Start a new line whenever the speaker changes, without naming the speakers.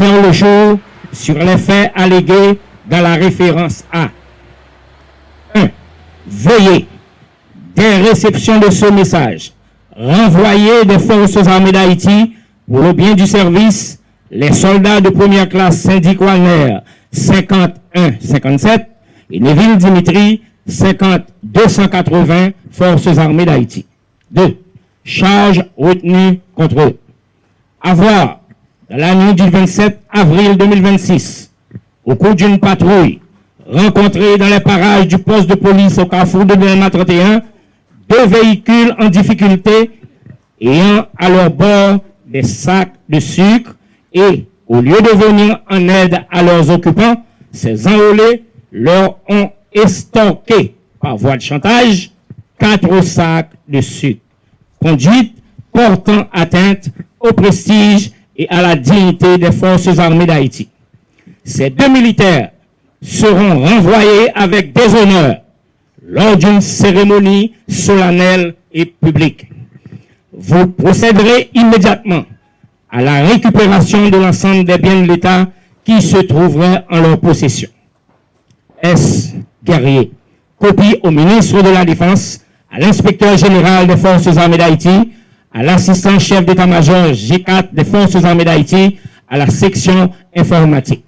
faire le jour sur les faits allégués dans la référence A. 1. Veuillez, dès réception de ce message, renvoyer des forces armées d'Haïti pour le bien du service les soldats de première classe syndic Wagner 51-57 et Neville Dimitri 50-280 forces armées d'Haïti. 2. Charge retenue contre eux. Avoir, dans la nuit du 27 avril 2026, au cours d'une patrouille, rencontré dans les parages du poste de police au carrefour de Delma 31, 2 véhicules en difficulté ayant à leur bord des sacs de sucre et, au lieu de venir en aide à leurs occupants, ces enrôlés leur ont estorqué par voie de chantage 4 sacs de sucre. Conduite portant atteinte au prestige et à la dignité des forces armées d'Haïti. Ces 2 militaires seront renvoyés avec déshonneur lors d'une cérémonie solennelle et publique. Vous procéderez immédiatement à la récupération de l'ensemble des biens de l'État qui se trouveraient en leur possession. S. Guerrier. Copie au ministre de la Défense, à l'inspecteur général des Forces armées d'Haïti, à l'assistant chef d'état-major G4 des Forces armées d'Haïti, à la section informatique.